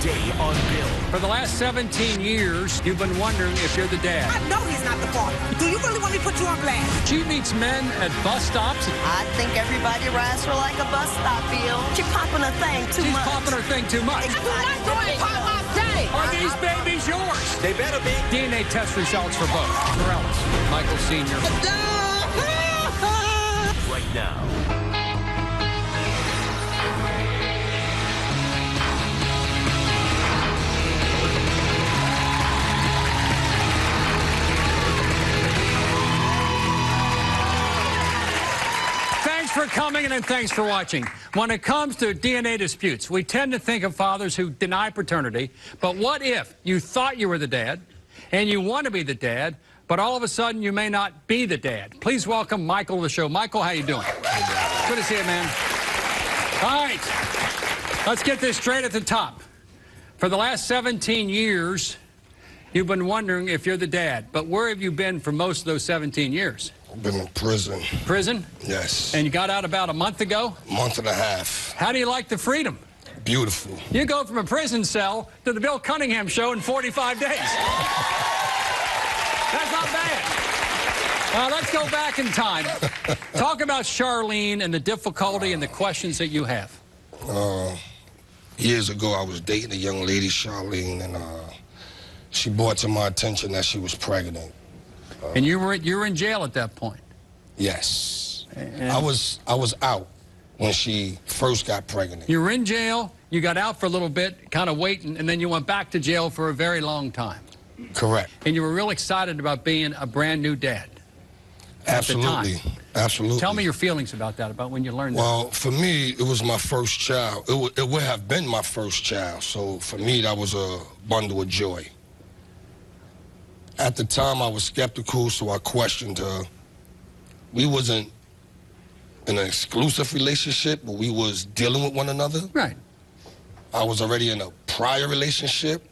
Today on Bill. For the last 17 years, you've been wondering if you're the dad. I know he's not the father. Do you really want me to put you on blast? She meets men at bus stops. I think everybody rides her like a bus stop, Bill. She's popping her thing too much. She's popping her thing too much. Are these babies yours? They better be. DNA test results for both. Morales, Michael Sr. Right now. Thanks for coming and thanks for watching. When it comes to DNA disputes, we tend to think of fathers who deny paternity. But what if you thought you were the dad and you want to be the dad, but all of a sudden you may not be the dad? Please welcome Michael to the show. Michael, how you doing? Good to see you, man. All right, let's get this straight at the top. For the last 17 years, you've been wondering if you're the dad. But where have you been for most of those 17 years? I've been in prison. Prison? Yes. And you got out about a month ago? Month and a half. How do you like the freedom? Beautiful. You go from a prison cell to the Bill Cunningham Show in 45 days. That's not bad. Let's go back in time. Talk about Charlene and the difficulty and the questions that you have. Years ago, I was dating a young lady, Charlene, and she brought to my attention that she was pregnant. And you were in jail at that point? Yes. And I was out when she first got pregnant. you were in jail, you got out for a little bit, kind of waiting, and then you went back to jail for a very long time. Correct. And you were real excited about being a brand new dad. Absolutely. Absolutely. Tell me your feelings about that, about when you learned that. Well, for me, it was my first child. It would have been my first child. So for me, that was a bundle of joy. At the time, I was skeptical, so I questioned her. We wasn't in an exclusive relationship, but we was dealing with one another. Right. I was already in a prior relationship,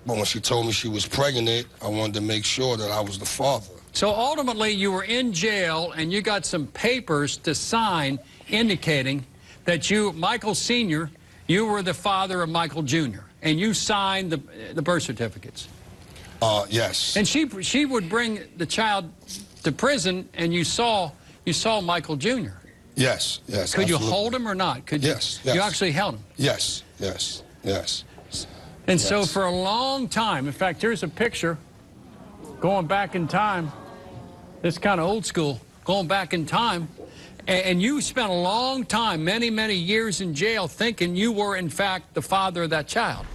but when she told me she was pregnant, I wanted to make sure that I was the father. So ultimately, you were in jail, and you got some papers to sign indicating that you, Michael Sr., you were the father of Michael Jr., and you signed the birth certificates. Yes. And she would bring the child to prison, and you saw Michael Jr. Yes, yes. Could absolutely. you hold him or not? Could Yes, you? yes. You actually held him. Yes, yes, yes. And Yes. so for a long time, in fact, here's a picture going back in time. This kind of old school, going back in time. And you spent a long time, many, many years in jail thinking you were, in fact, the father of that child.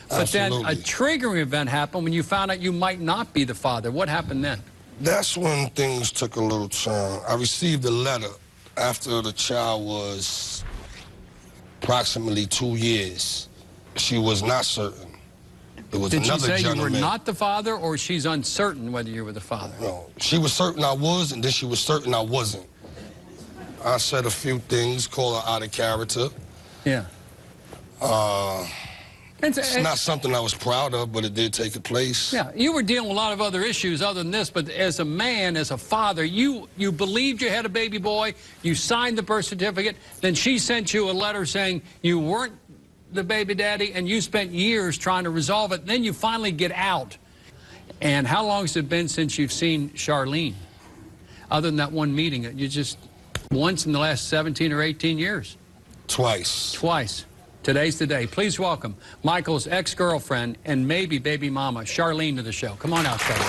But Absolutely. then a triggering event happened when you found out you might not be the father. What happened then? That's when things took a little turn. I received a letter after the child was approximately 2 years. She was not certain. It was Did she another say gentleman. you were not the father, or she's uncertain whether you were the father? No, she was certain I was, and then she was certain I wasn't. I said a few things, called her out of character. Yeah. It's not something I was proud of, but it did take place. Yeah, you were dealing with a lot of other issues other than this, but as a man, as a father, you believed you had a baby boy, you signed the birth certificate, then she sent you a letter saying you weren't the baby daddy, and you spent years trying to resolve it. Then you finally get out. And how long has it been since you've seen Charlene? Other than that one meeting, you just once in the last 17 or 18 years? Twice. Twice. Today's the day. Please welcome Michael's ex-girlfriend and maybe baby mama, Charlene, to the show. Come on out, Charlene.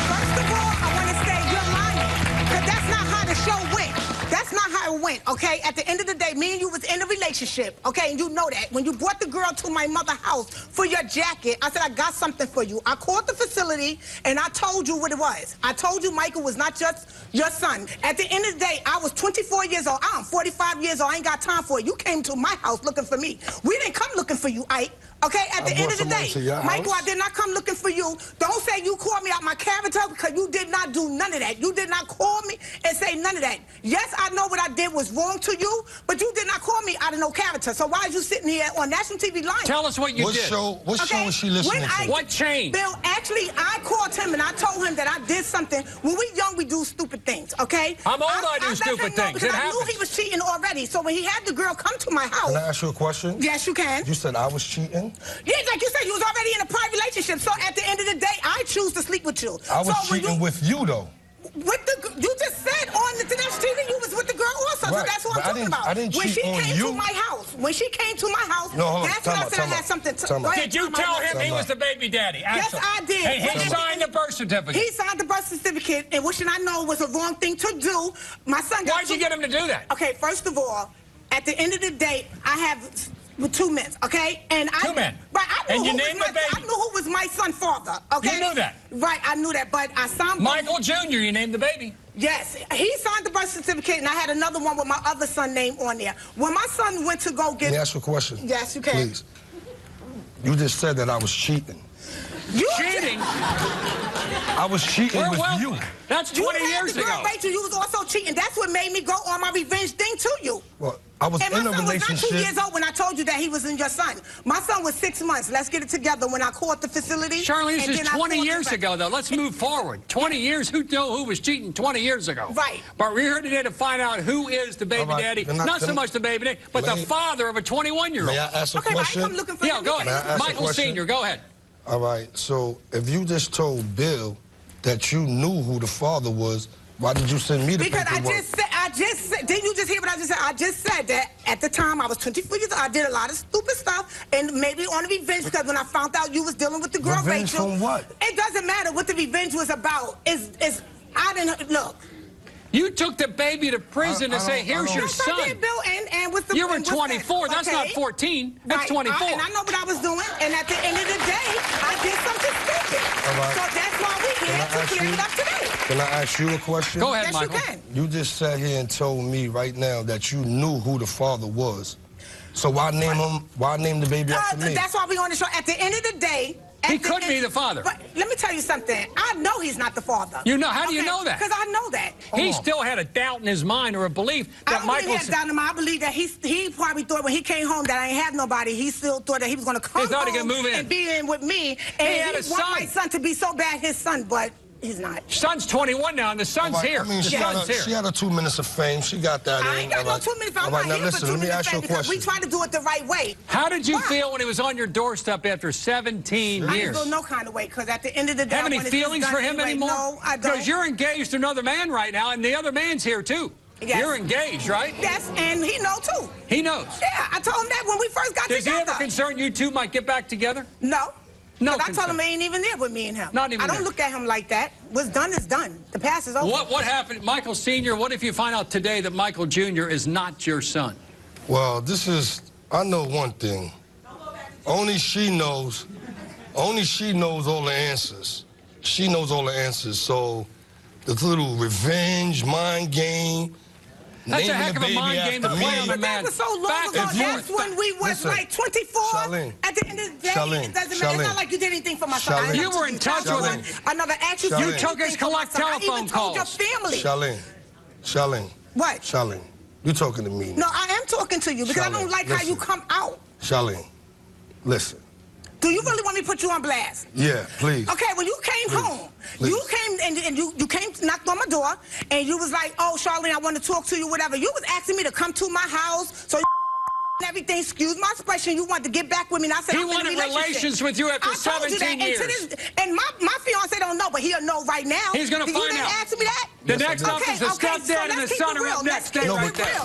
First of all, I want to say you're lying, because that's not how the show went. That's not how it went, okay? At the end of the day, me and you was in a relationship, okay? And you know that. When you brought the girl to my mother's house for your jacket, I said, I got something for you. I called the facility, and I told you what it was. I told you Michael was not just your son. At the end of the day, I was 24 years old. I'm 45 years old. I ain't got time for it. You came to my house looking for me. We didn't come looking for you, Ike. Okay, at the end of the day, Michael, I did not come looking for you. Don't say you called me out my character, because you did not do none of that. You did not call me and say none of that. Yes, I know what I did was wrong to you, but you did not call me out of no character. So why are you sitting here on national TV lying? Tell us what you did. What show is she listening to? What changed? Bill, ask Actually, I called him and I told him that I did something. When we young, we do stupid things, okay? I'm old, I do stupid things. Because I knew he was cheating already. So when he had the girl come to my house... Can I ask you a question? Yes, you can. You said I was cheating? Yeah, like you said, you was already in a private relationship. So at the end of the day, I choose to sleep with you. I was cheating with you, though. You just said on the Tonight TV you was with the girl also, right. So that's what I'm talking about. I didn't cheat on you. When she came to my house, that's when I said I had something to... Did you tell him he was the baby daddy? Yes, I did. Hey, he signed the birth certificate. He signed the birth certificate, and what should I know was a wrong thing to do. My son got... Why'd you get him to do that? Okay, first of all, at the end of the day, I have... with 2 men, okay? And two men. Right, I knew I knew who was my son's father, okay? You knew that? Right, I knew that, but I signed... Michael Jr., you named the baby. Yes, he signed the birth certificate, and I had another one with my other son name on there. When my son went to go get... Can I ask you a question? Yes, you can. Please. You just said that I was cheating. You cheating? I was cheating with you. That's 20 years ago. Rachel, you was also cheating. That's what made me go on my revenge thing to you. Well, I was in a relationship. My son was not 2 years old when I told you that he wasn't your son. My son was 6 months. Let's get it together. When I called the facility. Charlene, this is 20 years ago, though. Let's move forward. 20 years. Who know who was cheating 20 years ago? Right. But we're here today to find out who is the baby daddy. Not so much the baby daddy, but the father of a 21-year-old. May I ask a question? I'm looking for yeah, go ahead. Michael Sr., go ahead. All right, so if you just told Bill that you knew who the father was, why did you send me the paperwork? Because I just said, didn't you just hear what I just said? I just said that at the time I was 24 years old, I did a lot of stupid stuff, and maybe on revenge, because when I found out you was dealing with the girl, revenge Rachel. From what? It doesn't matter what the revenge was about. I didn't, look. You took the baby to prison to say, here's your son. I did, Bill, and what's the... You were 24. That's not 14. That's 24. And I know what I was doing, and at the end of the day, I did something stupid. Right. So that's why we're here to clear it up today. Can I ask you a question? Go ahead, yes, Michael. You can. You just sat here and told me right now that you knew who the father was. So why name him? Why name the baby after me? That's why we on the show. At the end of the day... He could be the father. But let me tell you something. I know he's not the father. You know? How do you know that? Because I know that. He still had a doubt in his mind or a belief that Michael... I believe that he probably thought when he came home that I ain't have nobody. He still thought that he was going to come home move in. and be in with me. And he want my son to be so bad, his son, but... He's not. Son's 21 now, and the son's here. I mean, she had her 2 minutes of fame. She got that in. I ain't got no 2 minutes of fame. All right, now listen, let me ask you a question. We try to do it the right way. How did you feel when he was on your doorstep after 17 years? I didn't feel no kind of way, because at the end of the day... Have any feelings for him anymore? No, I don't. Because you're engaged to another man right now, and the other man's here, too. Yes. You're engaged, right? Yes, and he knows, too. He knows? Yeah, I told him that when we first got together. Does he ever concern you two might get back together? No. No, I told him he ain't even there with me and him. Not even I don't look at him like that. What's done is done. The past is over. What happened, Michael Sr., what if you find out today that Michael Jr. is not your son? Well, I know one thing. Only she knows all the answers. She knows all the answers. So the little revenge, mind game, that's a heck of a mind game to play on a man. That was so long ago. That's when we was like 24. Charlene, at the end of the day, it doesn't matter. It's not like you did anything for my son. You were in touch with him. I never asked you. You took his collect telephone calls. I even told your family. Charlene. What? Charlene, you talking to me? No, I am talking to you because I don't like how you come out. Charlene, listen. Do you really want me to put you on blast? Yeah, please. Okay, when you came home, you came and you came, knocked on my door, and you was like, oh, Charlene, I want to talk to you, whatever. You was asking me to come to my house, so and everything, excuse my expression, you wanted to get back with me, and I said, he wanted relations with you after 17 years. And my fiance don't know, but he'll know right now. He's going to find out. You didn't ask me that? The next up is the stepdad and the son are up next. Stay right there.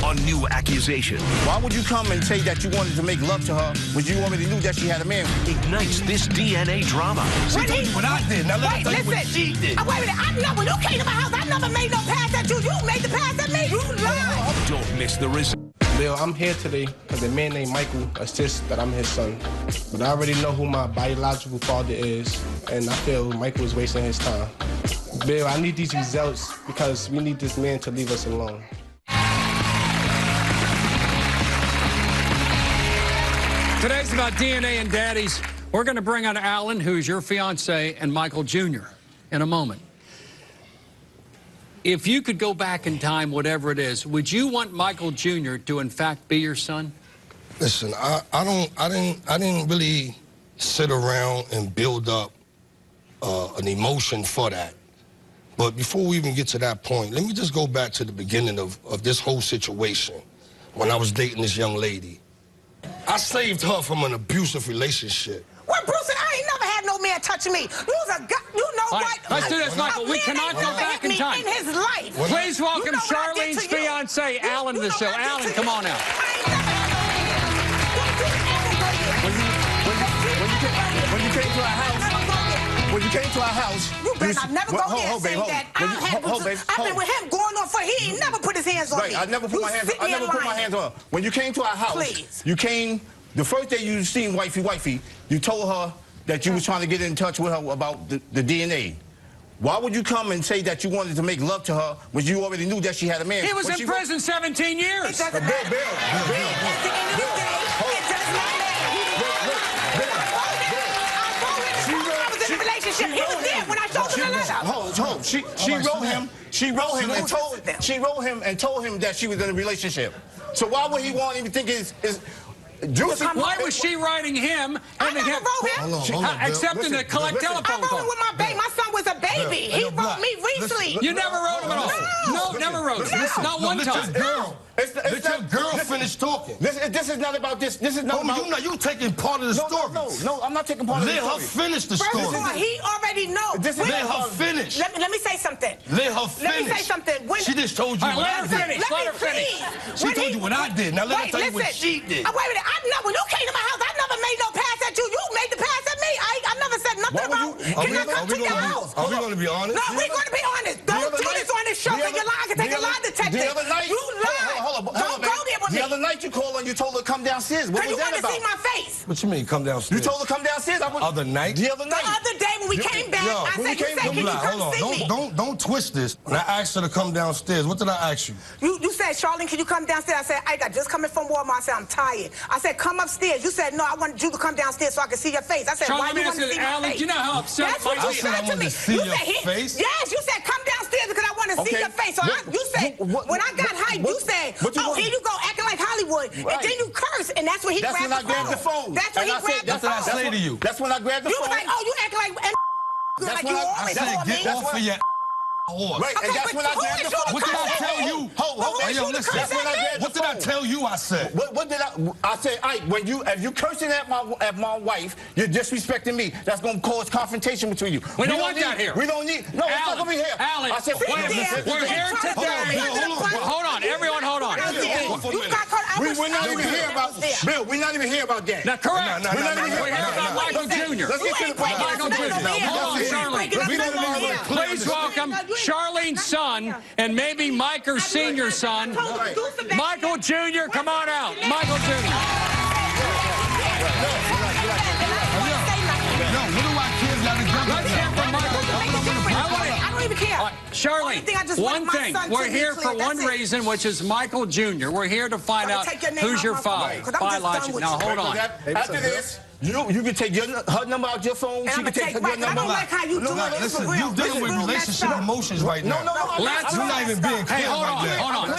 A new accusation. Why would you come and say that you wanted to make love to her when you already knew that she had a man? Ignites this DNA drama. She told you what I did. Now let me tell you what she did. Wait a minute. I know when you came to my house, I never made no pass at you. You made the pass at me. You lied. Don't miss the result. Bill, I'm here today because a man named Michael insists that I'm his son. But I already know who my biological father is, and I feel Michael is wasting his time. Bill, I need these results because we need this man to leave us alone. Today's about DNA and daddies. We're going to bring on Alan, who's your fiance, and Michael Jr. in a moment. If you could go back in time, whatever it is, would you want Michael Jr. to, in fact, be your son? Listen, I didn't really sit around and build up an emotion for that. But before we even get to that point, let me just go back to the beginning of this whole situation when I was dating this young lady. I saved her from an abusive relationship. Well, Bruce, I ain't never had no man touching me. You know what? Right, let's do this, Michael. We cannot go back in time. In his life. Please welcome You know Charlene's fiance, Alan, to the show. Alan, come on out. When you came to our house, when you came to our house, you better not never go there and say that. I've been with him going on for he ain't never put his hands on me. I never put my hands. I never put my hands on her. When you came to our house, please. You came the first day you seen wifey. You told her that you was trying to get in touch with her about the DNA. Why would you come and say that you wanted to make love to her when you already knew that she had a man? He was in prison 17 years. It doesn't matter. Bill. At the end of the day, it does not matter. I was in a relationship. He was there when I showed him the letter. She wrote him and told him that she was in a relationship. So why would he want him to think it's juicy? Why was she writing him? I never wrote him. Except in the collect telephone I call. wrote him with my baby. My son was a baby. He wrote me recently. You never wrote him at all? No, never wrote him. Not one time. Let your girl finish talking. This is not about this. This is not about... You taking part of the story. No, I'm not taking part of the story. Let her finish the story. First of all, he already knows. Let her finish. Let me say something. Let her finish. Let me say something. She just told you what I did. Let her finish. She told you what I did. Now let her tell you what she did. Wait a minute. When you came to my house, I never made no pass at you. You made the pass at me. I never said nothing about can I come to your house. Are we going to be honest? No, we're going to be honest. Don't do this on this show because you lie. I can take a lie detector. The other night, you lied. Don't go there with me. The other night you called and you told her to come downstairs. What was that about? You wanted to see my face. What you mean, come downstairs? You told her to come downstairs. Other night? The other night. The other day when we came back, I said, can you come see me? Don't twist this. When I asked her to come downstairs, what did I ask you? You said, Charlene, can you come downstairs? I said, I got just coming from Walmart. I said, I'm tired. I said, come upstairs. You said, no, I wanted you to come downstairs so I could see your face. I said, why do you want to see my face? You know how upset That's what you said to me. See your face? Yes, you said, come downstairs because I want to see your face. So you said, when I got hyped, you said, oh, here you go, acting like Hollywood. And then you curse, and that's when he grabbed the phone. That's when I grabbed the phone. That's when he grabbed the phone. That's what I say to you. That's when I grabbed the phone. You was like, oh, you acting like... That's what I said, get off of your horse. Right, and that's when I grabbed the phone. What did I tell you? Hey, yo, listen. That's when I grabbed the phone. What did I tell you I said? What did I said, Ike, if you cursing at my wife, you're disrespecting me. That's going to cause confrontation between you. We don't want that here. We don't need... No, it's not going to be here. Alan, I said, we're here today. Hold on, everyone, hold on. We're not even here about... Bill, we're not even here about that. Now, correct. We're not even here about Michael Jr. Let's get to the point. Michael Jr. Hold on, Charlene. Please welcome Charlene's son and maybe Micah's senior son, Michael Jr. Come on out. Michael Jr. Let's hear from Michael. I don't even care. Charlene, one thing. We're here for one reason, which is Michael Jr. We're here to find out who's your father. Biological. Now, hold on. After this, you can take her number out your phone. She can take her number. I don't like how you do it. Listen, you're dealing with relationship emotions right now. No. You're not even being clear right there. Hold on.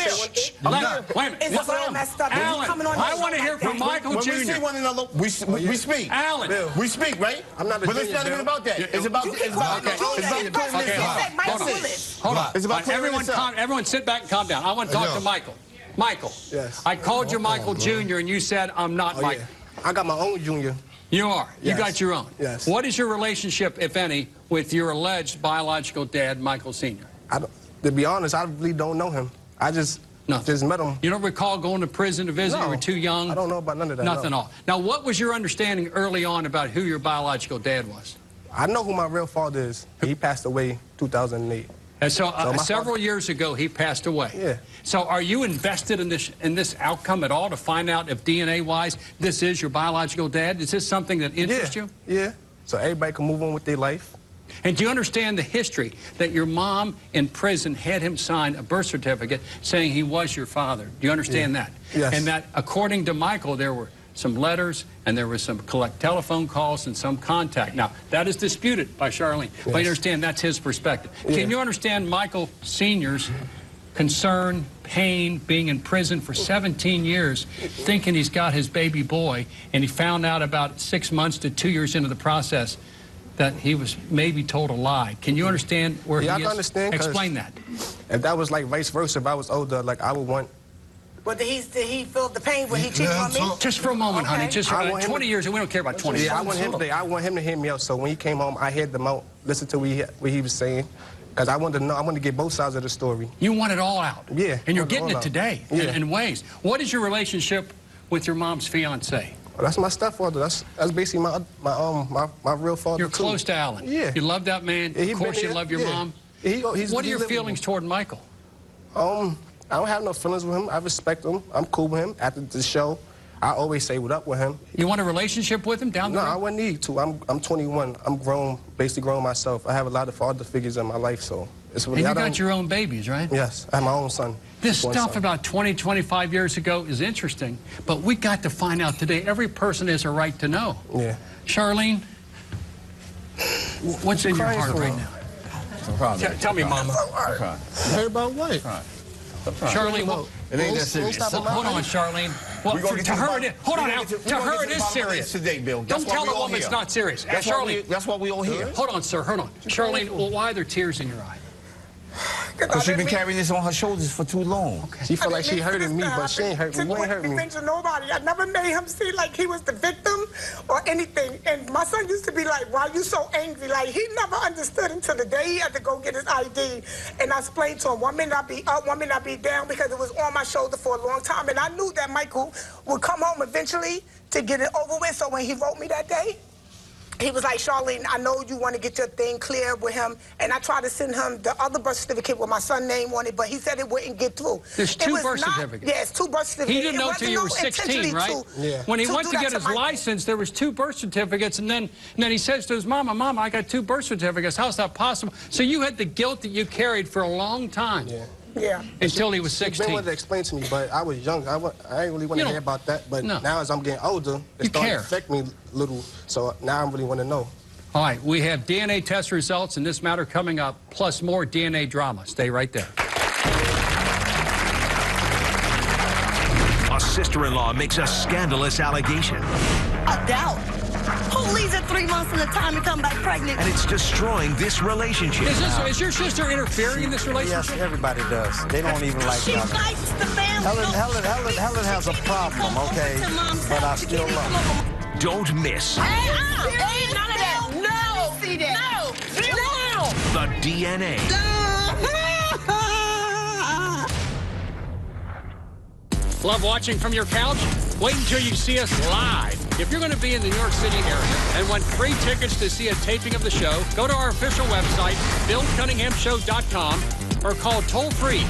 Wait a minute. It's all messed up. Alan, I want to hear from Michael Jr. When we see one another, we speak. Alan. We speak, right? But it's not even about that. It's about... Hold on. Everyone sit back and calm down. I want to talk to Michael. Michael. Yes. I called you Michael Jr. and you said I'm not Michael. I got my own junior. You are. You got your own. Yes. What is your relationship, if any, with your alleged biological dad, Michael Sr.? To be honest, I really don't know him. I just met him. You don't recall going to prison to visit? No, you were too young? I don't know about none of that. Nothing at all. Now, what was your understanding early on about who your biological dad was? I know who my real father is. He passed away 2008. And so several years ago, he passed away. Yeah. So are you invested in this outcome at all to find out if DNA-wise this is your biological dad? Is this something that interests you? Yeah. So everybody can move on with their life. And do you understand the history that your mom in prison had him sign a birth certificate saying he was your father? Do you understand that? Yes. And that, according to Michael, there were some letters and there were some collect telephone calls and some contact. Now, that is disputed by Charlene. But you understand that's his perspective. Can you understand Michael Sr.'s concern, pain, being in prison for 17 years, thinking he's got his baby boy, and he found out about 6 months to 2 years into the process that he was maybe told a lie. Can you understand where he is? I can understand. Explain that. If that was like vice versa, if I was older, like I would want. But did he feel the pain when he cheated on me? Just for a moment, honey. Just for 20 years, and we don't care about 20 years. Yeah, I want him to hear me out. So when he came home, I heard them out, listened to what he was saying. Because I wanted to know, I wanted to get both sides of the story. You want it all out. Yeah. And you're getting it today in ways. What is your relationship with your mom's fiance? Well, that's my stepfather. That's basically my real father. You're close to Alan. Yeah. You love that man. Yeah, of course, you love your mom. What are your feelings toward Michael? I don't have no feelings with him. I respect him. I'm cool with him. After the show, I always say what up with him. You want a relationship with him down the road? No, I wouldn't need to. I'm 21. I'm grown, basically grown myself. I have a lot of father figures in my life, so it's really. And you got your own babies, right? Yes, I have my own son. This stuff about 20, 25 years ago is interesting, but we got to find out today. Every person has a right to know. Yeah. Charlene, what's in your heart right now? Tell me, Mama. Heard about what? Charlene, it ain't that serious. Hold on, Charlene. Well, to her, it is serious. Today, Bill. Don't tell a woman it's not serious. Charlene, that's why we all here. Hold on, sir. Hold on. Charlene, well, why are there tears in your eye? Because she's been carrying this on her shoulders for too long. Okay. She feel like she hurting me, but she ain't hurting me. You ain't hurting me. To nobody. I never made him see like he was the victim or anything. And my son used to be like, why are you so angry? Like, he never understood until the day he had to go get his ID. And I explained to him, 1 minute I'd be up, 1 minute I'd be down, because it was on my shoulder for a long time. And I knew that Michael would come home eventually to get it over with. So when he wrote me that day, he was like, Charlene, I know you want to get your thing clear with him. And I tried to send him the other birth certificate with my son's name on it, but he said it wouldn't get through. There's two birth certificates. Yes, 2 birth certificates. He didn't know until you were 16, right? Yeah. When he went to get his license, there was 2 birth certificates, and then he says to his mama, Mama, I got 2 birth certificates. How's that possible? So you had the guilt that you carried for a long time. Yeah. Yeah. Until he was 16. She wanted to explain to me, but I was young. I ain't really want to hear about that. But now as I'm getting older, it's starting to affect me a little. So now I really want to know. All right, we have DNA test results in this matter coming up, plus more DNA drama. Stay right there. A sister-in-law makes a scandalous allegation. A doubt. Who leaves at 3 months at a time and come back pregnant? And it's destroying this relationship. Is your sister interfering in this relationship? Yes, everybody does. They don't even like She each other. fights the family. Helen has a problem, okay? But I still love her. Don't miss Hey, none of that. No. See that. No. the DNA. Love watching from your couch? Wait until you see us live. If you're going to be in the New York City area and want free tickets to see a taping of the show, go to our official website, BillCunninghamShow.com, or call toll-free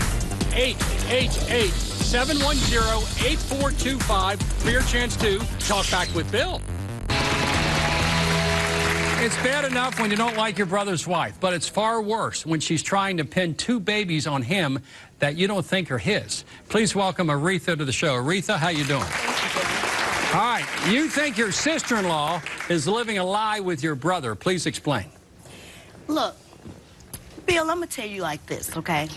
888-710-8425 for your chance to talk back with Bill. It's bad enough when you don't like your brother's wife, but it's far worse when she's trying to pin 2 babies on him that you don't think are his. Please welcome Aretha to the show. Aretha, how you doing? All right, you think your sister-in-law is living a lie with your brother. Please explain. Look, Bill, I'm going to tell you like this, okay?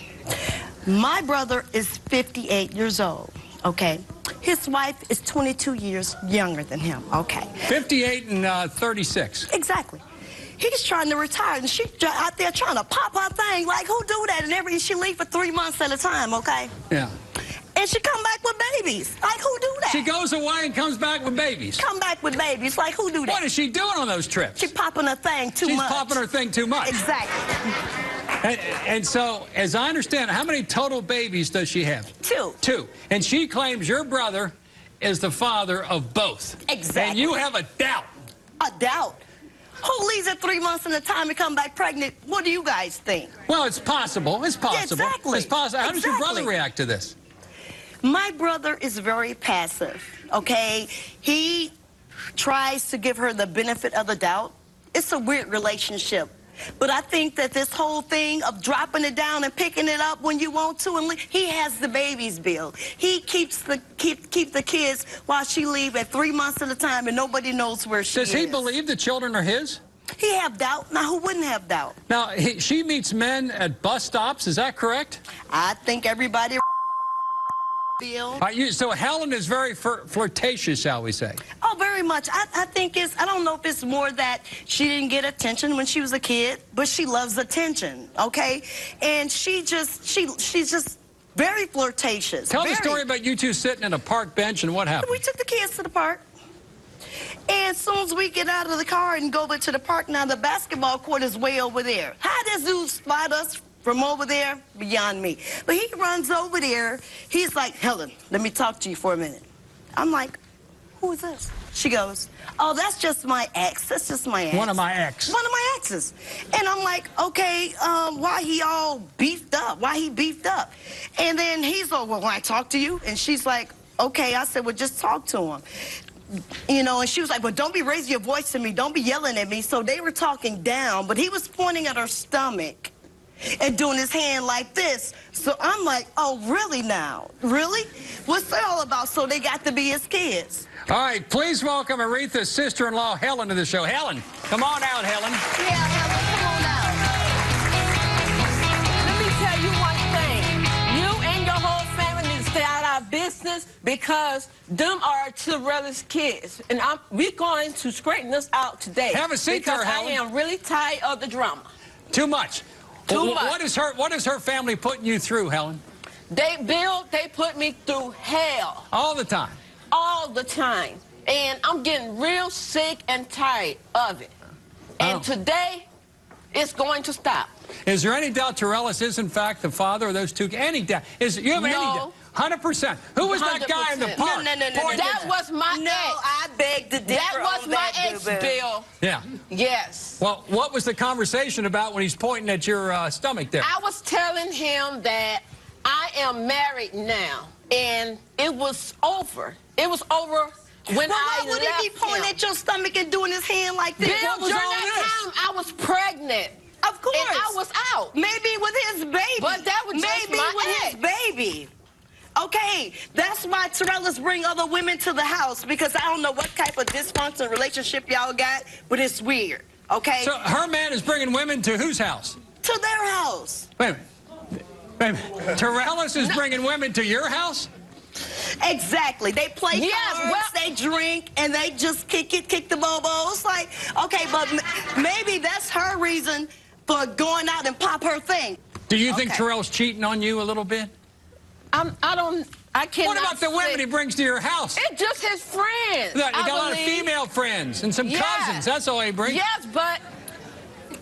My brother is 58 years old, okay? His wife is 22 years younger than him, okay? 58 and 36. Exactly. He's trying to retire, and she's out there trying to pop her thing. Like, who do that? And she leave for 3 months at a time, okay? Yeah. And she come back with babies. Like, who do that? She goes away and comes back with babies. Come back with babies. Like, who do that? What is she doing on those trips? She popping her thing too much. She's popping her thing too much. Exactly. And so, as I understand, how many total babies does she have? 2. 2. And she claims your brother is the father of both. Exactly. And you have a doubt. A doubt? Who leaves at 3 months at a time and come back pregnant? What do you guys think? Well, it's possible. It's possible. Yeah, exactly. It's possible. How does your brother react to this? My brother is very passive, okay? He tries to give her the benefit of the doubt. It's a weird relationship. But I think that this whole thing of dropping it down and picking it up when you want to, and he has the babies, Bill. He keeps the kids while she leave at 3 months at a time, and nobody knows where she is. Does he believe the children are his? He have doubt. Now, who wouldn't have doubt? Now, she meets men at bus stops. Is that correct? I think everybody Bill. So Helen is very flirtatious, shall we say? Oh, very much. I think it's, I don't know if it's more that she didn't get attention when she was a kid, but she loves attention, okay? And she's just very flirtatious. Tell the story about you two sitting in a park bench and what happened. We took the kids to the park. And as soon as we get out of the car and go over to the park, now the basketball court is way over there. How does dude spot us from over there? Beyond me. But he runs over there. He's like, Helen, let me talk to you for a minute. I'm like, who is this? She goes, oh, that's just my ex. That's just my ex. One of my ex. One of my exes. And I'm like, okay, why he all beefed up? Why he beefed up? And then he's like, well, when I talk to you? And she's like, okay. I said, well, just talk to him. You know, and she was like, well, don't be raising your voice to me. Don't be yelling at me. So they were talking down, but he was pointing at her stomach and doing his hand like this. So I'm like, oh, really now? Really? What's that all about? So they got to be his kids. All right, please welcome Aretha's sister-in-law, Helen, to the show. Helen, come on out, Helen. Yeah, Helen, come on out. Let me tell you one thing. You and your whole family need to stay out of our business because them are Terella's kids. And we're going to straighten this out today. Have a seat there, Helen. I am really tired of the drama. Too much. Too much. What is her family putting you through, Helen? Bill, they put me through hell. All the time? All the time. And I'm getting real sick and tired of it. And today, it's going to stop. Is there any doubt Terrellis is, in fact, the father of those two? Any doubt? You have any doubt? 100%. Who was that guy in the park? No. That was my ex. No, I beg to differ. That was my ex, Bill. Yeah. Yes. Well, what was the conversation about when he's pointing at your stomach there? I was telling him that I am married now, and it was over. It was over when I left him. Why would he be pointing at your stomach and doing his hand like this? Bill, during that time, I was pregnant. Of course. And I was out. Maybe with his baby. But that was just my ex. His baby. Okay, that's why Terrellis bring other women to the house, because I don't know what type of dysfunctional relationship y'all got, but it's weird, okay? So her man is bringing women to whose house? To their house. Wait a minute. Terrellis is bringing women to your house? Exactly. They play cards, they drink, and they just kick the bobo. It's like, okay, but maybe that's her reason for going out and pop her thing. Do you think Terrell's cheating on you a little bit? I cannot. What about the women he brings to your house? It's just his friends. He got a lot of female friends and some cousins. That's all he brings. Yes, but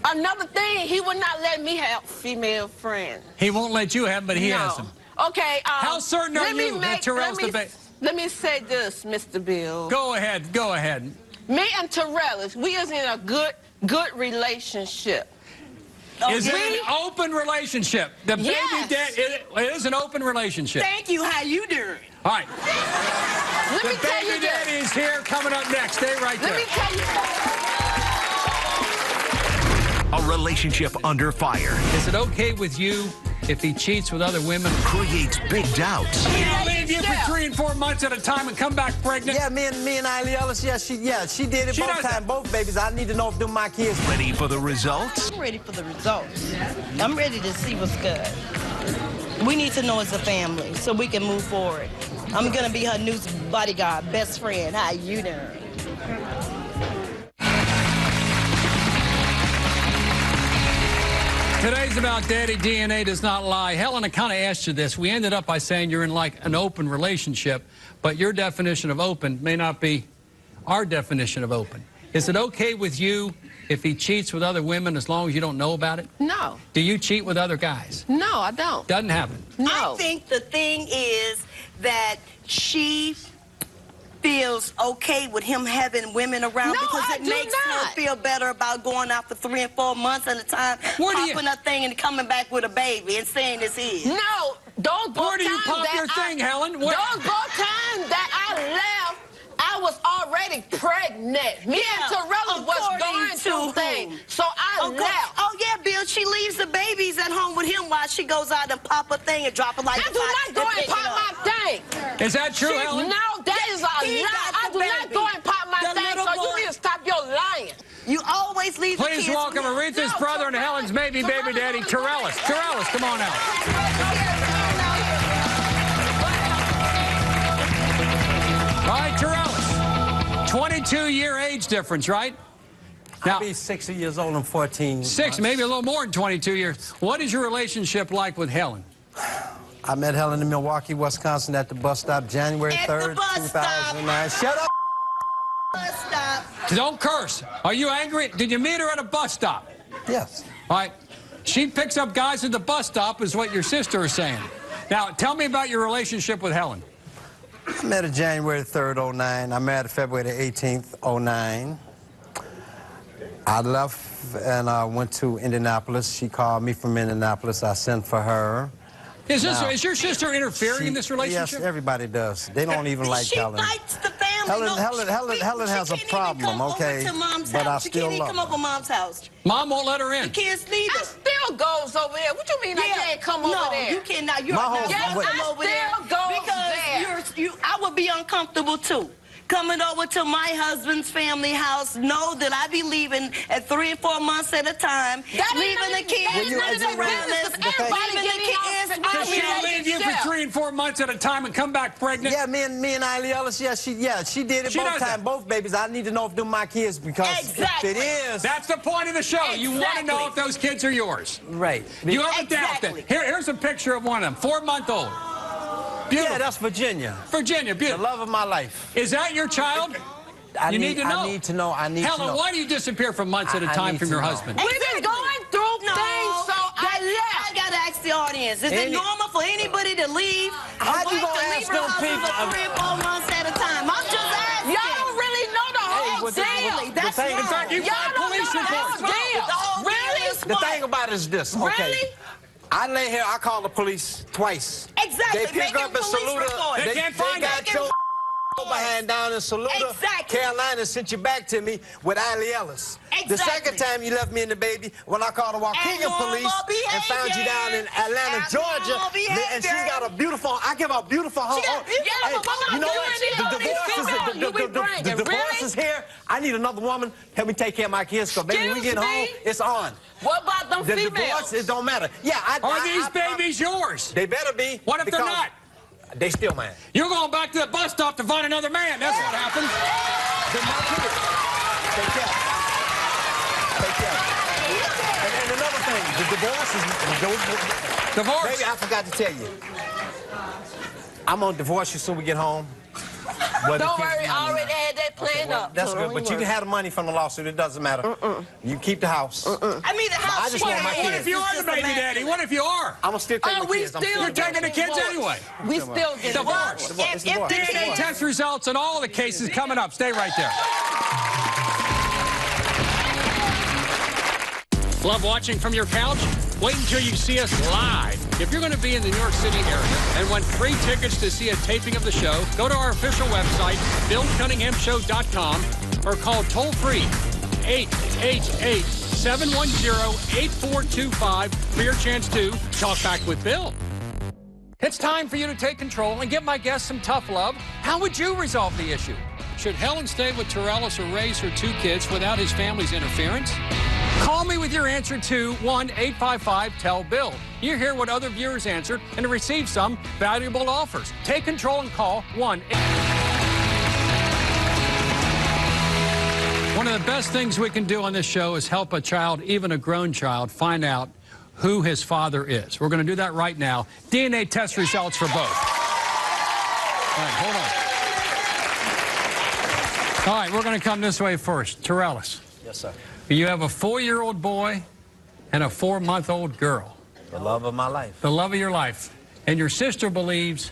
another thing, he would not let me have female friends. He won't let you have them, but he has them. Okay. How certain are you that Terrell's the best? Let me say this, Mr. Bill. Go ahead. Go ahead. Me and Terrellis, we is in a good relationship. Is it an open relationship? The baby dad, it is an open relationship. Thank you. How you doing? All right. Let me tell baby you this. daddy is here coming up next. Stay right there. Let me tell you. A relationship under fire. Is it okay with you if he cheats with other women? Creates big doubts. He'll leave you for 3 and 4 months at a time and come back pregnant? Yeah, me and Eileen Ellis, she did it both times, both babies. I need to know if they're my kids. Ready for the results? I'm ready for the results. I'm ready to see what's good. We need to know as a family so we can move forward. I'm going to be her new bodyguard, best friend. How you doing? Today's about Daddy DNA does not lie. Helen, I kind of asked you this. We ended up by saying you're in like an open relationship, but your definition of open may not be our definition of open. Is it okay with you if he cheats with other women as long as you don't know about it? No. Do you cheat with other guys? No, I don't. Doesn't happen. No. I think the thing is that she feels okay with him having women around because it makes her feel better about going out for 3 and 4 months at a time, popping a thing and coming back with a baby and saying it's his. No, those both Where do you pop your thing, Helen? Those both times that I left, I was already pregnant. Me and Terrella was going through things, so I left. Oh, yeah, Bill, she leaves the babies at home with him while she goes out and pop a thing and drop it like I do not go and pop my thing. Is that true, Helen? No, that is a lie. I do not go and pop my thing, so you need to stop your lying. You always leave the kids. Please welcome Aretha's brother and Helen's baby daddy, Terrellis. Terrellis, come on out. 22-year age difference, right? Now, I'll be 60 years old in 14 6, months. maybe a little more than 22 years. What is your relationship like with Helen? I met Helen in Milwaukee, Wisconsin at the bus stop January 3rd, 2009. Shut up! Bus stop. Don't curse. Are you angry? Did you meet her at a bus stop? Yes. All right. She picks up guys at the bus stop is what your sister is saying. Now, tell me about your relationship with Helen. I met her January 3rd, 09. I married her February 18th, 09. I left and I went to Indianapolis. She called me from Indianapolis. I sent for her. Is your sister interfering in this relationship? Yes, everybody does. They don't even like Helen. She likes the family. Helen has a problem, okay? But I still love her. She can't even come over to Mom's house. Mom won't let her in. The kids need her. I still goes over there. What you mean I can't come over there? No, you cannot. You're My not whole- welcome over there. Because I would be uncomfortable too. Coming over to my husband's family house, know that I be leaving at 3 and 4 months at a time, leaving the kids around us, leaving the kids. Because she'll leave you for 3 and 4 months at a time and come back pregnant? Yeah, me and Eileen Ellis, she did it both times, both babies. I need to know if they're my kids because if it is... That's the point of the show. You want to know if those kids are yours. Right. You ever doubt that? Here's a picture of one of them, 4-month-old. Beautiful. Yeah, that's Virginia. Virginia, beautiful. The love of my life. Is that your child? You need to know. I need to know. Helen, why do you disappear for months at a time from your husband? We've been going through things, so I left. I gotta ask the audience, is it normal for anybody to leave? How you gonna ask them people? For 3 or 4 months at a time. I'm just asking. Y'all don't really know the whole deal. That's In fact, you got police reports. Really? The thing about it is this, okay? Really? I lay here, I called the police twice. Exactly. They pick up and salute her. They can't find got your behind down and salute her. Carolina sent you back to me with Eileen Ellis. The second time you left me and the baby, when I called the Waukegan police and found you down in Atlanta, Georgia, and she's got a beautiful, I give her a beautiful home. You know what? The divorce is here. I need another woman. Help me take care of my kids, because baby, when we get home, it's on. What about them females? The divorce, it don't matter. Yeah, Are these babies yours? They better be. What if they're not? They still mine. You're going back to the bus stop to find another man. That's what happens. They're my kids. Take care. Take care. And another thing, the divorce is... Divorce? Baby, I forgot to tell you. I'm going to divorce you soon we get home. Don't worry, I already had that planned up. That's good, but you can have the money from the lawsuit. It doesn't matter. You keep the house. I mean, the house. I just want my kids. What if you are the baby daddy? What if you are? I'm going to still take the kids. You're taking the kids anyway. We still get divorced. DNA test results in all the cases coming up. Stay right there. Love watching from your couch? Wait until you see us live. If you're going to be in the New York City area and want free tickets to see a taping of the show, go to our official website, BillCunninghamShow.com, or call toll-free 888-710-8425 for your chance to talk back with Bill. It's time for you to take control and give my guests some tough love. How would you resolve the issue? Should Helen stay with Torellis or raise her 2 kids without his family's interference? Call me with your answer to 1-855-TELL-BILL. You hear what other viewers answered and receive some valuable offers. Take control and call 1. One of the best things we can do on this show is help a child, even a grown child, find out who his father is. We're going to do that right now. DNA test results for both. All right, hold on. All right, we're going to come this way first. Torellis. Yes, sir. You have a 4-year-old boy and a 4-month-old girl. The love of my life. The love of your life. And your sister believes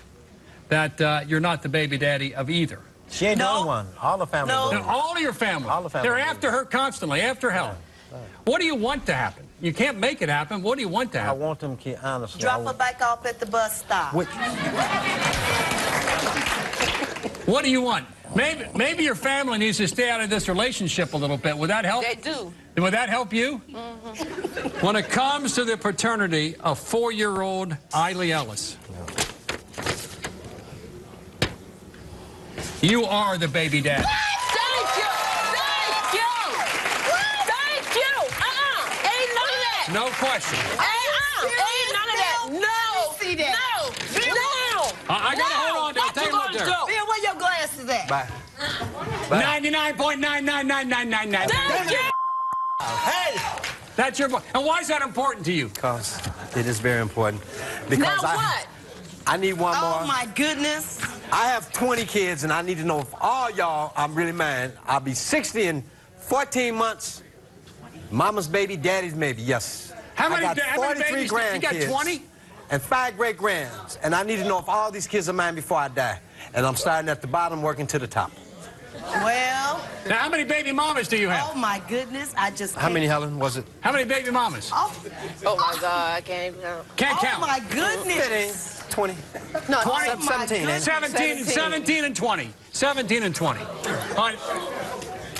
that you're not the baby daddy of either. She ain't the only one. All the family. No, all of your family. All the family. They're after her constantly, after Helen. Right. What do you want to happen? You can't make it happen. What do you want to happen? I want them to, honestly. Drop her back off at the bus stop. What do you want? Maybe your family needs to stay out of this relationship a little bit. Would that help? They do. Would that help you? Mm-hmm. When it comes to the paternity of 4-year-old Eileen Ellis, you are the baby daddy. Thank you. Thank you. Thank you. Ain't none of that. No question. Ain't none of that. No. See that? No. No. I got to hold on to it. Take a look there. Bill, where your glasses at? Bye. 99.9999999. Hey! That's your boy. And why is that important to you? Because it is very important. Because Now what? I need one more. Oh, my goodness. I have 20 kids, and I need to know if all y'all, I'm really mad. I'll be 60 in 14 months. Mama's baby, daddy's baby, yes. How many I got 43 babies? grandkids. You got 20? And 5 great-grands. And I need to know if all these kids are mine before I die. And I'm starting at the bottom, working to the top. Well. Now, how many baby mamas do you have? Oh, my goodness. I just How many, Helen, was it? How many baby mamas? Oh, my God, I can't count. Can't count. Oh, my goodness. 20. No, 20, 17. 17 and 20. 17 and 20. All right.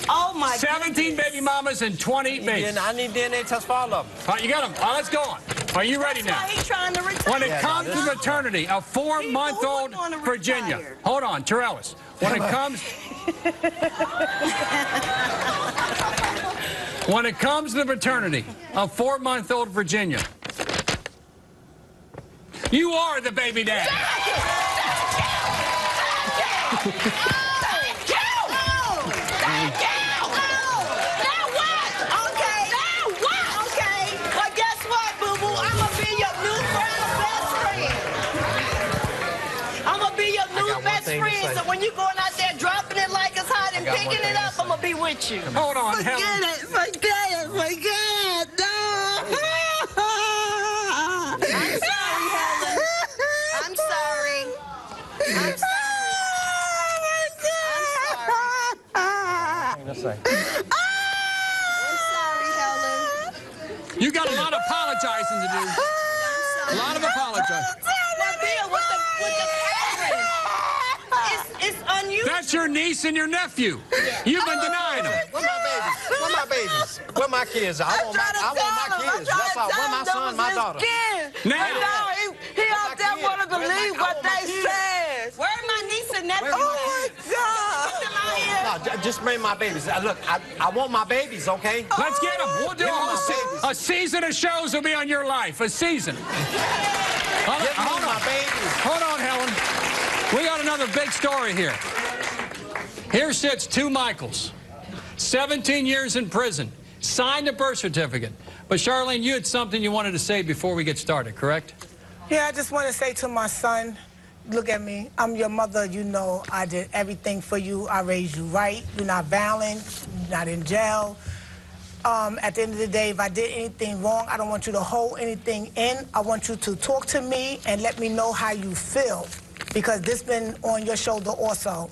Oh, my 17 baby mamas and 20 babies. I need DNA tests for all of them. All right, you got them. All right, let's go on. Are you ready now? That's why he's trying to retire. When it comes to maternity, a 4-month-old Virginia. Hold on, Terrellis. When it comes... When it comes to maternity, a 4-month-old Virginia, you are the baby dad. So when you're going out there dropping it like it's hot and picking it up, I'm going to be with you. Hold on, Forget it. Forget it. Forget it. No. I'm sorry, Helen. I'm sorry. I'm sorry. I'm sorry, Helen. You got a lot of apologizing to do. A lot of apologizing. It's unusual. That's your niece and your nephew. You've been denying them. Where my babies? Where my babies? Where my kids? I want my kids. That's all. Where my son, my daughter? Now. He out there wanted to believe what they said. Where are my niece and nephew? Oh, my God. No, just bring my babies. Look, I want my babies, okay? Let's get them. We'll do a season of shows will be on your life. A season. Hold on, Helen. We got another big story here. Here sits 2 Michaels, 17 years in prison, signed a birth certificate. But Charlene, you had something you wanted to say before we get started, correct? Yeah, I just want to say to my son, look at me. I'm your mother. You know I did everything for you. I raised you right. You're not violent. You're not in jail. At the end of the day, if I did anything wrong, I don't want you to hold anything in. I want you to talk to me and let me know how you feel, because this been on your shoulder also.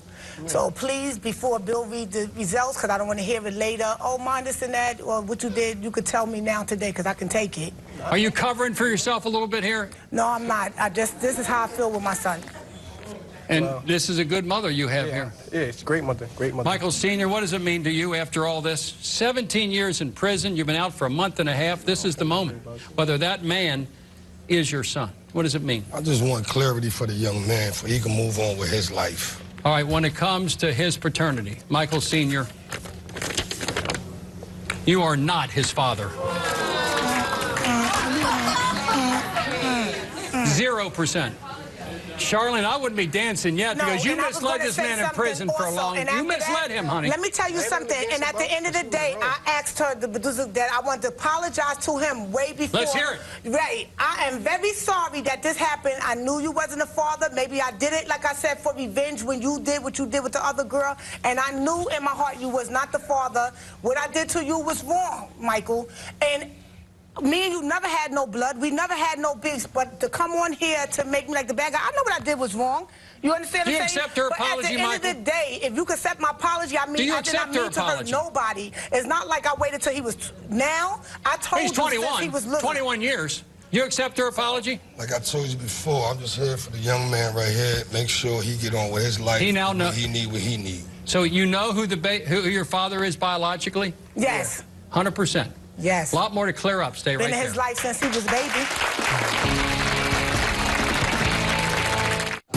So please, before Bill read the results, because I don't want to hear it later, oh, mind this and that, or what you did, you could tell me now today, because I can take it. Are you covering for yourself a little bit here? No, I'm not. This is how I feel with my son. And this is a good mother you have here. Yeah, it's a great mother, great mother. Michael Sr., what does it mean to you after all this? 17 years in prison, you've been out for a month and a half. This is the moment, whether that man is your son. What does it mean? I just want clarity for the young man, so he can move on with his life. All right, when it comes to his paternity, Michael Sr., you are not his father. 0%. Charlene, I wouldn't be dancing yet, because you misled this man in prison for a long time. You misled him, honey. Let me tell you something. And at the end of the day, I asked her that I want to apologize to him way before. Let's hear it. Right. I am very sorry that this happened. I knew you wasn't a father. Maybe I did it, like I said, for revenge when you did what you did with the other girl. And I knew in my heart you was not the father. What I did to you was wrong, Michael. And me and you never had no blood. We never had no beefs. But to come on here to make me like the bad guy, I know what I did was wrong. You understand what I'm saying? Do you accept her apology, Michael? But at the end of the day, if you can accept my apology, I mean, I did not mean to hurt nobody. It's not like I waited till he was... Now, I told you since he was little. 21 years. You accept her apology? Like I told you before, I'm just here for the young man right here. Make sure he get on with his life. He now knows. He need what he need. So you know who your father is biologically? Yes. 100%. Yes. A lot more to clear up. Stay right there. Been in his life since he was a baby.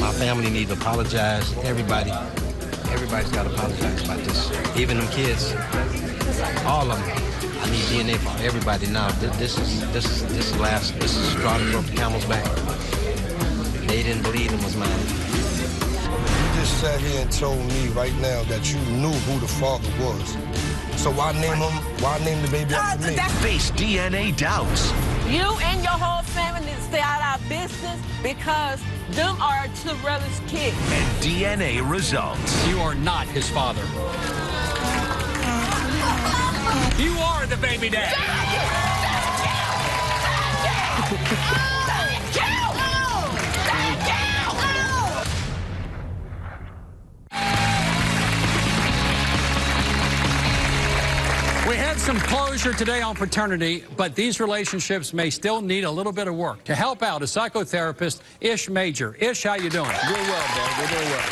My family need to apologize. Everybody's got to apologize about this. Even them kids, all of them. I need DNA for everybody now. This is the straw that broke the camel's back. They didn't believe it was mine. You just sat here and told me right now that you knew who the father was. So why name him? Why name the baby after me? Face DNA doubts. You and your whole family need to stay out of our business because them are Terrell's kids. And DNA results. You are not his father. You are the baby dad. We had some closure today on paternity, but these relationships may still need a little bit of work. To help out, a psychotherapist, Ish Major. Ish, how you doing? Doing well, man. We're doing well.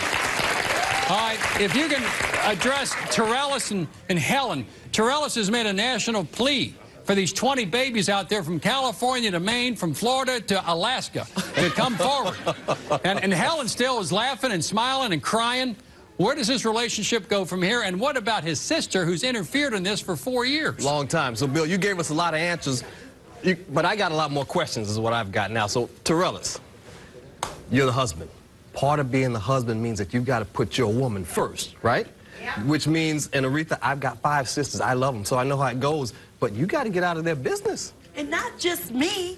All right, if you can address Terrellis and Helen. Terrellis has made a national plea for these 20 babies out there from California to Maine, from Florida to Alaska, to come forward. And Helen still is laughing and smiling and crying. Where does this relationship go from here? And what about his sister, who's interfered in this for 4 years? Long time. So, Bill, you gave us a lot of answers, but I got a lot more questions is what I've got now. So, Terrellis, you're the husband. Part of being the husband means that you've got to put your woman first, right? Yeah. Which means, and Aretha, I've got 5 sisters. I love them, so I know how it goes. But you got to get out of their business. And not just me.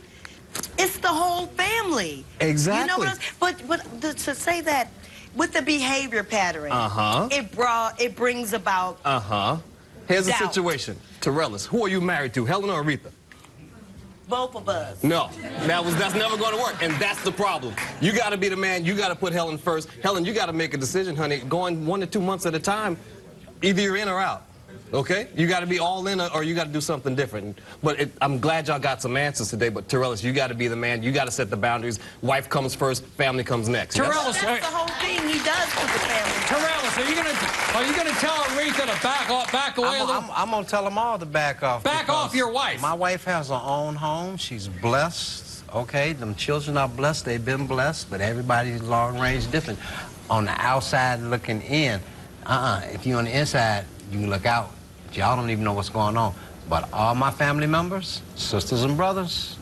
It's the whole family. Exactly. You know what but to say that, with the behavior pattern, it brings about Here's the doubt. situation. Terrellis, who are you married to, Helen or Aretha? Both of us. No, that's never going to work, and that's the problem. You got to be the man. You got to put Helen first. Helen, you got to make a decision, honey. Going 1 to 2 months at a time, either you're in or out. Okay? You got to be all in or you got to do something different. But I'm glad y'all got some answers today, but Terrellis, you got to be the man. You got to set the boundaries. Wife comes first, family comes next. Terrellis, that's the whole thing he does for the family. Terrellis, are you gonna tell Aretha to back away a little? I'm gonna tell them all to back off. Back off your wife. My wife has her own home. She's blessed. Okay, them children are blessed. They've been blessed, but everybody's long range different. On the outside looking in, if you're on the inside, you can look out. Y'all don't even know what's going on. But all my family members, sisters and brothers,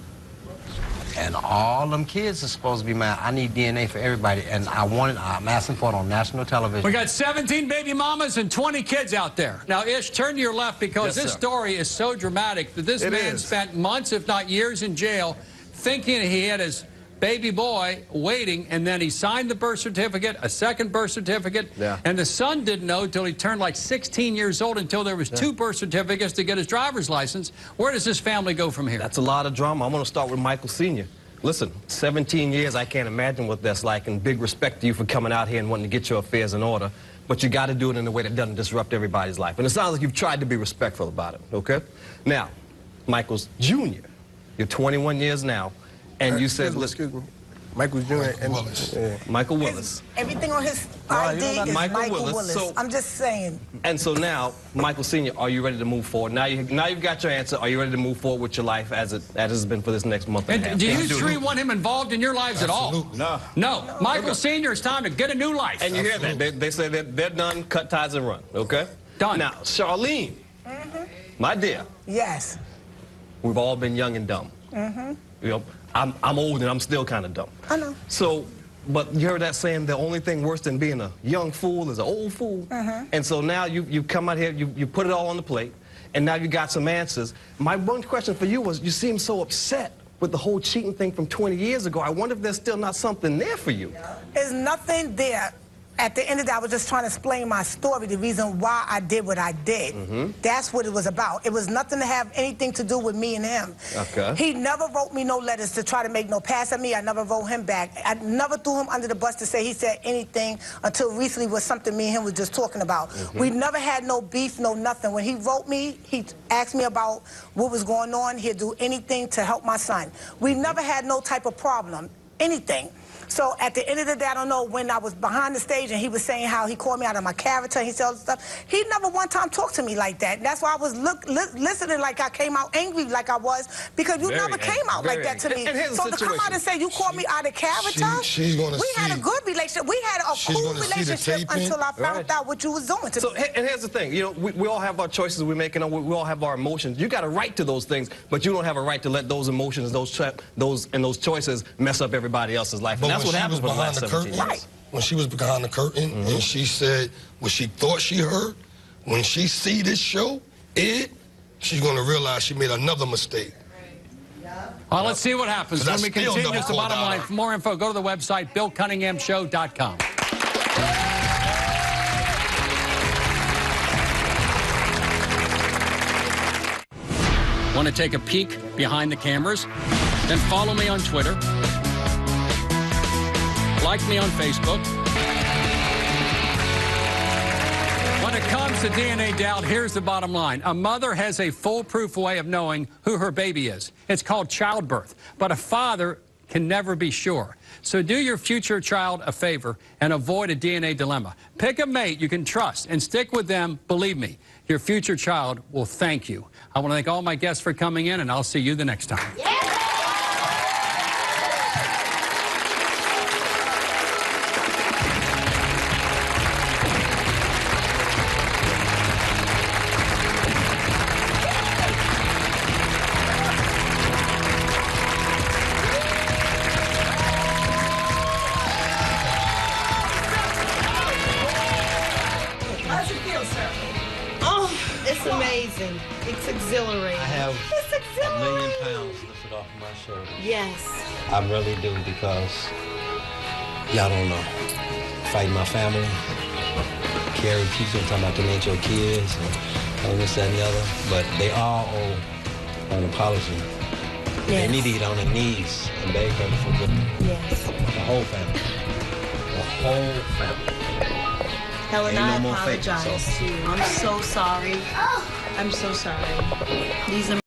and all them kids are supposed to be mine. I need DNA for everybody, and I'm asking for it on national television. We got 17 baby mamas and 20 kids out there. Now, Ish, turn to your left because this story is so dramatic that this man spent months, if not years, in jail thinking he had his baby boy waiting, and then he signed the birth certificate, a second birth certificate, and the son didn't know until he turned like 16 years old, until there was 2 birth certificates to get his driver's license. Where does this family go from here? That's a lot of drama. I'm going to start with Michael Sr. Listen, 17 years, I can't imagine what that's like, and big respect to you for coming out here and wanting to get your affairs in order, but you got to do it in a way that doesn't disrupt everybody's life. And it sounds like you've tried to be respectful about it, okay? Now, Michael's Jr., you're 21 years now, and you said, excuse me. Michael Jr. and Willis. Michael Willis. Everything on his ID is Michael Willis. So, I'm just saying. And so now, Michael Sr., are you ready to move forward? Now you've got your answer. Are you ready to move forward with your life as it has been for this next month and a half? Do you three want him involved in your lives at all? No. No. Michael Sr., it's time to get a new life. And you hear that. They say they're done, cut ties and run, okay? Done. Now, Charlene, my dear. Yes. We've all been young and dumb. You know, I'm old and I'm still kind of dumb. I know. So, but you heard that saying, the only thing worse than being a young fool is an old fool. And so now you come out here, you put it all on the plate, and now you got some answers. My one question for you was, you seem so upset with the whole cheating thing from 20 years ago. I wonder if there's still not something there for you. There's nothing there. At the end of the day, I was just trying to explain my story, the reason why I did what I did. That's what it was about. It was nothing to have anything to do with me and him. Okay. He never wrote me no letters to try to make no pass at me. I never wrote him back. I never threw him under the bus to say he said anything until recently was something me and him was just talking about. We never had no beef, no nothing. When he wrote me, he asked me about what was going on. He'd do anything to help my son. We never had no type of problem, anything. So at the end of the day, I don't know, when I was behind the stage and he was saying how he called me out of my character, he said all this stuff, he never one time talked to me like that. And that's why I was listening like I came out angry like I was, because you never came out like that to me. So to come out and say you called me out of character, we had a good relationship. We had a cool relationship until I found out what you was doing to me. And here's the thing, you know, we all have our choices we're making, we all have our emotions. You got a right to those things, but you don't have a right to let those emotions, those choices mess up everybody else's life. And that's what happens with the last 17 years. Right. when she was behind the curtain, and she said what she thought she heard. When she see this show, she's going to realize she made another mistake. Well, let's see what happens when we continue. It's the bottom line. For more info, go to the website, BillCunninghamShow.com. Want to take a peek behind the cameras? Then follow me on Twitter. Like me on Facebook. When it comes to DNA doubt, here's the bottom line. A mother has a foolproof way of knowing who her baby is. It's called childbirth. But a father can never be sure. So do your future child a favor and avoid a DNA dilemma. Pick a mate you can trust and stick with them. Believe me, your future child will thank you. I want to thank all my guests for coming in, and I'll see you the next time. How's it feel, sir? Oh, it's amazing. It's exhilarating. I have It's £1 million exhilarating. lifted off my shoulders. Yes. I really do, because y'all don't know. Fighting my family, carry people, talking about them ain't your kids, and this, that, and the other. But they all owe an apology. They need to get on their knees and beg her to forgive me. Yes. The whole family. The whole family. Helen, Ain't I no more faking, apologize so. to you. I'm so sorry. I'm so sorry. These are